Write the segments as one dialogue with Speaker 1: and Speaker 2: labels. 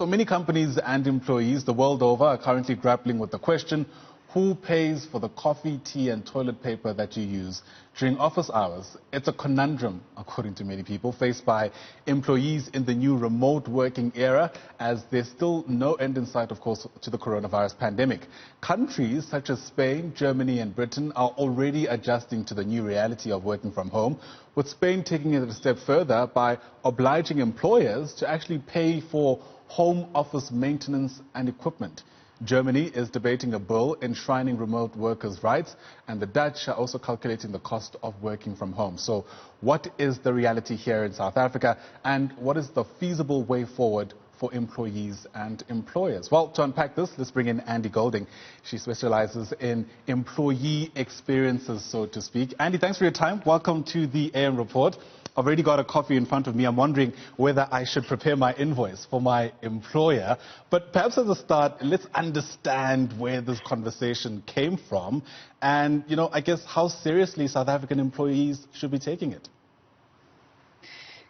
Speaker 1: So many companies and employees the world over are currently grappling with the question, who pays for the coffee, tea and toilet paper that you use during office hours? It's a conundrum, according to many people, faced by employees in the new remote working era, as there's still no end in sight, of course, to the coronavirus pandemic. Countries such as Spain, Germany and Britain are already adjusting to the new reality of working from home, with Spain taking it a step further by obliging employers to actually pay for home office maintenance and equipment. Germany is debating a bill enshrining remote workers' rights, and the Dutch are also calculating the cost of working from home. So what is the reality here in South Africa, and what is the feasible way forward for employees and employers? Well, to unpack this, let's bring in Andy Golding. She specializes in employee experiences, so to speak. Andy, thanks for your time. Welcome to the AM Report. I've already got a coffee in front of me. I'm wondering whether I should prepare my invoice for my employer. But perhaps as a start, let's understand where this conversation came from and, I guess how seriously South African employees should be taking it.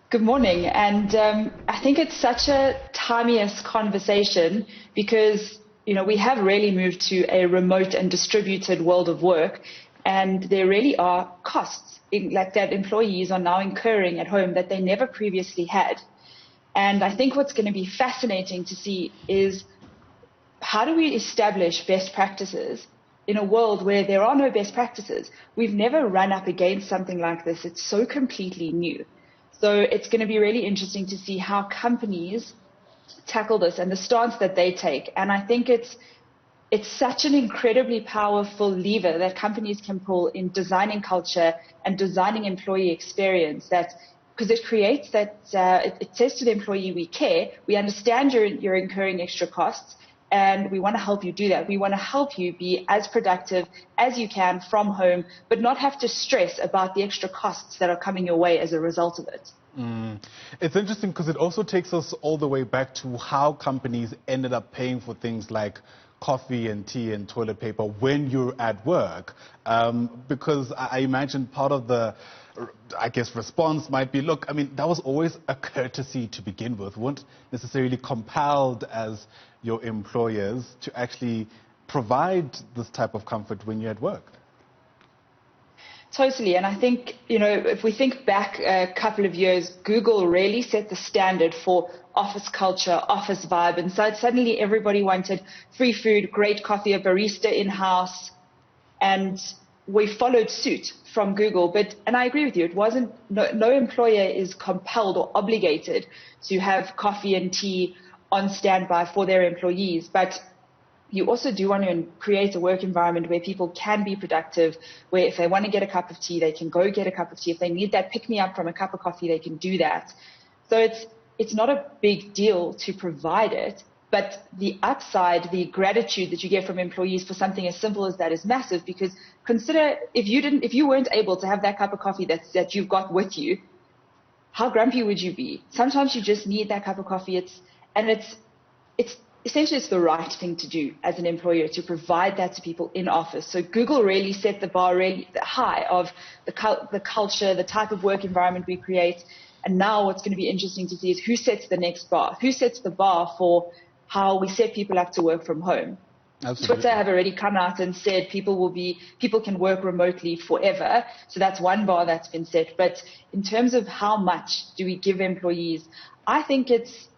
Speaker 2: Good morning. And I think it's such a timeous conversation because, we have really moved to a remote and distributed world of work. And there really are costs that employees are now incurring at home that they never previously had. And I think what's going to be fascinating to see is how do we establish best practices in a world where there are no best practices? We've never run up against something like this. It's so completely new. So it's going to be really interesting to see how companies tackle this and the stance that they take. And I think it's such an incredibly powerful lever that companies can pull in designing culture and designing employee experience, because it creates that, it says to the employee, we care, we understand you're incurring extra costs, and we want to help you do that. We want to help you be as productive as you can from home, but not have to stress about the extra costs that are coming your way as a result of it.
Speaker 1: It's interesting because it also takes us all the way back to how companies ended up paying for things like coffee and tea and toilet paper when you're at work, because I imagine part of the, response might be, look, that was always a courtesy to begin with. Weren't necessarily compelled as your employers to actually provide this type of comfort when you're at work.
Speaker 2: Totally. And I think, if we think back a couple of years, Google really set the standard for office culture, office vibe. And so suddenly everybody wanted free food, great coffee, a barista in-house. And we followed suit from Google. And I agree with you, it wasn't, no employer is compelled or obligated to have coffee and tea on standby for their employees. But you also do want to create a work environment where people can be productive, where if they want to get a cup of tea, they can go get a cup of tea. If they need that pick-me-up from a cup of coffee, they can do that. So it's not a big deal to provide it, but the upside, the gratitude that you get from employees for something as simple as that is massive, because consider if you weren't able to have that cup of coffee that you've got with you, how grumpy would you be? Sometimes you just need that cup of coffee. It's essentially, it's the right thing to do as an employer to provide that to people in office. So Google really set the bar really high of the culture, the type of work environment we create. And now what's going to be interesting to see is who sets the next bar? Who sets the bar for how we set people up to work from home?
Speaker 1: Absolutely.
Speaker 2: Twitter have already come out and said people can work remotely forever. So that's one bar that's been set. But in terms of how much do we give employees, I think it's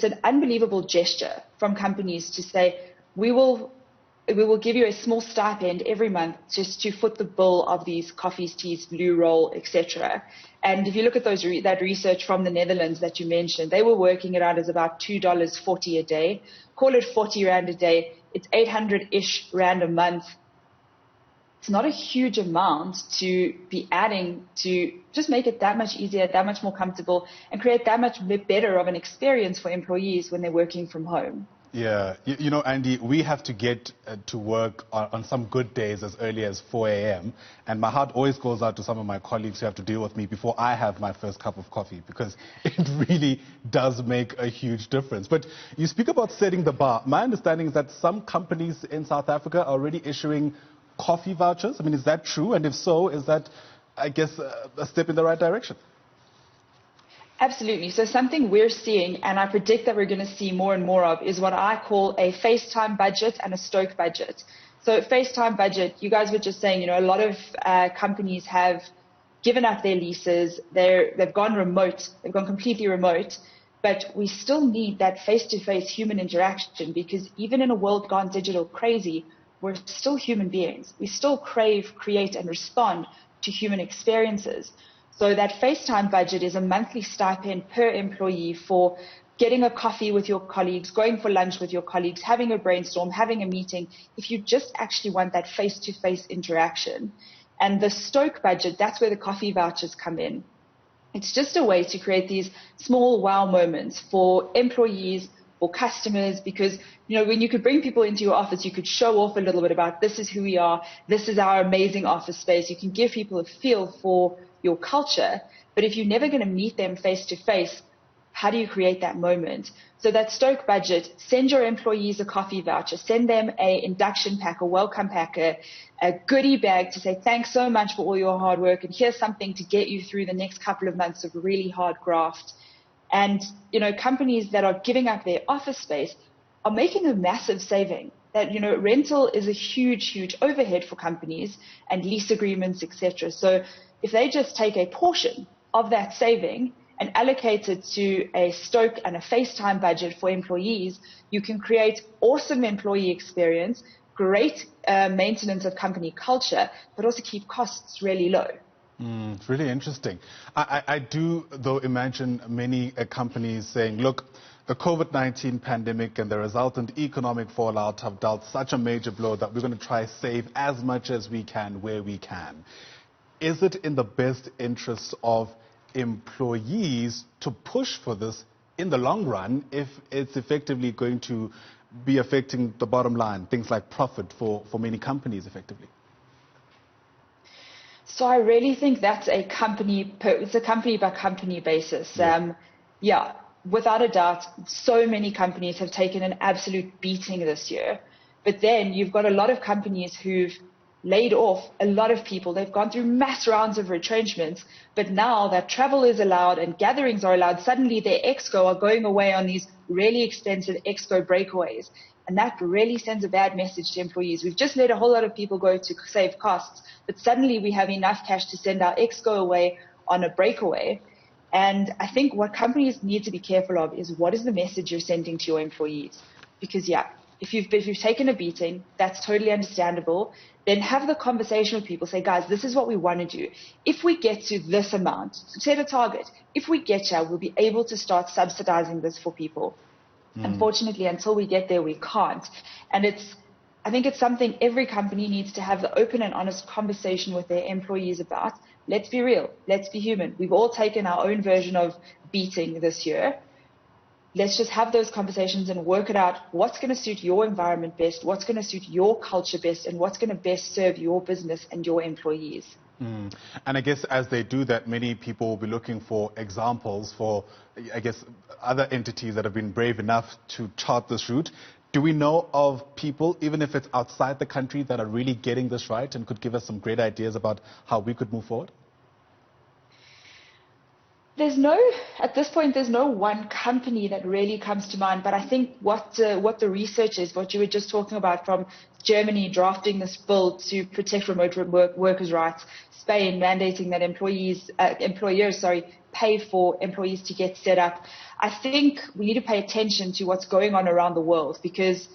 Speaker 2: an unbelievable gesture from companies to say, we will give you a small stipend every month just to foot the bill of these coffees, teas, blue roll, etc. And if you look at that research from the Netherlands that you mentioned, they were working it out as about $2.40 a day. Call it 40 Rand a day. It's 800-ish Rand a month. It's not a huge amount to be adding to just make it that much easier, that much more comfortable, and create that much better of an experience for employees when they're working from home.
Speaker 1: Yeah, Andy, we have to get to work on some good days as early as 4 a.m. And my heart always goes out to some of my colleagues who have to deal with me before I have my first cup of coffee, because it really does make a huge difference. But you speak about setting the bar. My understanding is that some companies in South Africa are already issuing coffee vouchers. Is that true? And if so, is that, a step in the right direction?
Speaker 2: Absolutely. So something we're seeing, and I predict that we're going to see more and more of, is what I call a FaceTime budget and a Stoke budget. So FaceTime budget, you guys were just saying, a lot of companies have given up their leases. They've gone remote. They've gone completely remote. But we still need that face-to-face human interaction, because even in a world gone digital crazy, we're still human beings. We still crave, create, and respond to human experiences. So that FaceTime budget is a monthly stipend per employee for getting a coffee with your colleagues, going for lunch with your colleagues, having a brainstorm, having a meeting, if you just actually want that face-to-face interaction. And the Stoke budget, that's where the coffee vouchers come in. It's just a way to create these small wow moments for employees, for customers, because, when you could bring people into your office, you could show off a little bit about, this is who we are, this is our amazing office space. You can give people a feel for your culture. But if you're never going to meet them face to face, how do you create that moment? So that Stoke budget, send your employees a coffee voucher, send them a induction pack, a welcome pack, a goodie bag to say thanks so much for all your hard work, and here's something to get you through the next couple of months of really hard graft. And, companies that are giving up their office space are making a massive saving. That, rental is a huge, huge overhead for companies, and lease agreements, etc. So if they just take a portion of that saving and allocate it to a Stoke and a FaceTime budget for employees, you can create awesome employee experience, great maintenance of company culture, but also keep costs really low.
Speaker 1: It's really interesting. I do, though, imagine many companies saying, look, the COVID-19 pandemic and the resultant economic fallout have dealt such a major blow that we're going to try save as much as we can where we can. Is it in the best interest of employees to push for this in the long run if it's effectively going to be affecting the bottom line, things like profit for many companies effectively?
Speaker 2: So I really think that's it's a company by company basis. Yeah, without a doubt, so many companies have taken an absolute beating this year. But then you've got a lot of companies who've laid off a lot of people. They've gone through mass rounds of retrenchments, but now that travel is allowed and gatherings are allowed, suddenly their exco are going away on these really expensive exco breakaways. And that really sends a bad message to employees. We've just let a whole lot of people go to save costs, but suddenly we have enough cash to send our exco away on a breakaway. And I think what companies need to be careful of is, what is the message you're sending to your employees? Because, if you've taken a beating, that's totally understandable. Then have the conversation with people. Say, guys, this is what we want to do. If we get to this amount, set a target. If we get here, we'll be able to start subsidizing this for people. Unfortunately, until we get there, we can't. And I think it's something every company needs to have the open and honest conversation with their employees about. Let's be real. Let's be human. We've all taken our own version of beating this year. Let's just have those conversations and work it out. What's going to suit your environment best? What's going to suit your culture best? And what's going to best serve your business and your employees?
Speaker 1: And I guess as they do that, many people will be looking for examples for, I guess, other entities that have been brave enough to chart this route. Do we know of people, even if it's outside the country, that are really getting this right and could give us some great ideas about how we could move forward?
Speaker 2: At this point, there's no one company that really comes to mind, but I think what the research is, what you were just talking about, from Germany drafting this bill to protect remote workers' rights, Spain mandating that employers pay for employees to get set up. I think we need to pay attention to what's going on around the world, because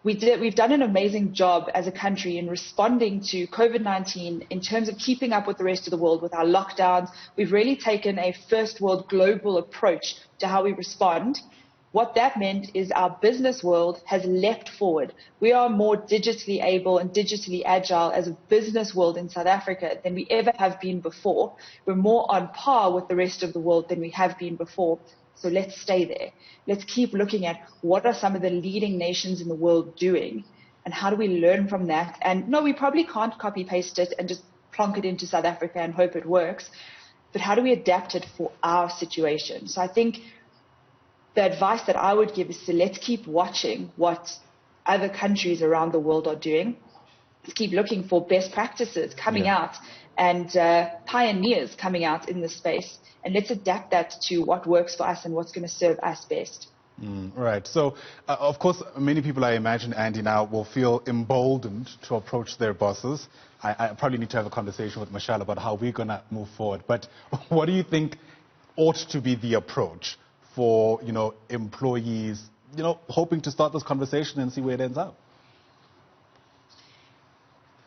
Speaker 2: we've done an amazing job as a country in responding to COVID-19 in terms of keeping up with the rest of the world with our lockdowns. We've really taken a first world global approach to how we respond. What that meant is our business world has leapt forward. We are more digitally able and digitally agile as a business world in South Africa than we ever have been before. We're more on par with the rest of the world than we have been before. So let's stay there. Let's keep looking at what are some of the leading nations in the world doing, and how do we learn from that? And no, we probably can't copy paste it and just plonk it into South Africa and hope it works. But how do we adapt it for our situation? So I think the advice that I would give is to let's keep watching what other countries around the world are doing. keep looking for best practices coming out and pioneers coming out in this space. And let's adapt that to what works for us and what's going to serve us best.
Speaker 1: Right. So, of course, many people, I imagine, Andy, now will feel emboldened to approach their bosses. I probably need to have a conversation with Michelle about how we're going to move forward. But what do you think ought to be the approach for, employees, hoping to start this conversation and see where it ends up?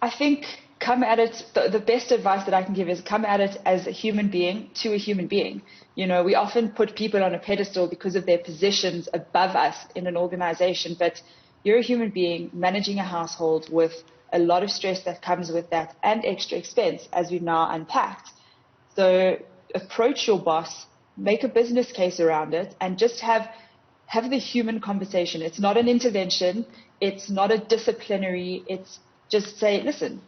Speaker 2: I think come at it, the best advice that I can give is come at it as a human being to a human being. We often put people on a pedestal because of their positions above us in an organization, but you're a human being managing a household with a lot of stress that comes with that and extra expense, as we've now unpacked. So approach your boss, make a business case around it, and just have the human conversation. It's not an intervention. It's not a disciplinary. It's just say, listen,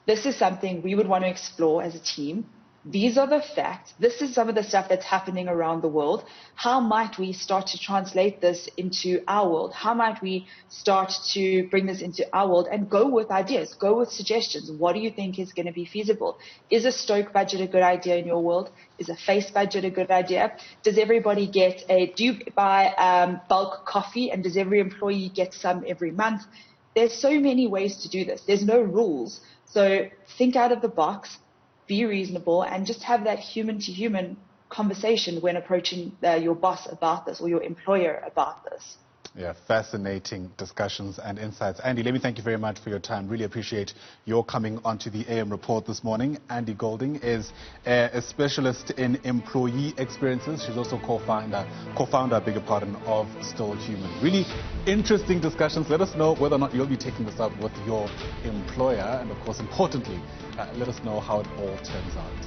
Speaker 2: this is something we would want to explore as a team. These are the facts. This is some of the stuff that's happening around the world. How might we start to translate this into our world? How might we start to bring this into our world and go with ideas, go with suggestions? What do you think is going to be feasible? Is a Stoke budget a good idea in your world? Is a face budget a good idea? Does everybody do you buy bulk coffee, and does every employee get some every month? There's so many ways to do this. There's no rules. So think out of the box, be reasonable, and just have that human-to-human conversation when approaching your boss about this or your employer about this.
Speaker 1: Yeah, fascinating discussions and insights. Andy, let me thank you very much for your time. Really appreciate your coming onto the AM Report this morning. Andy Golding is a specialist in employee experiences. She's also co-founder, of Still Human. Really interesting discussions. Let us know whether or not you'll be taking this up with your employer. And of course, importantly, let us know how it all turns out.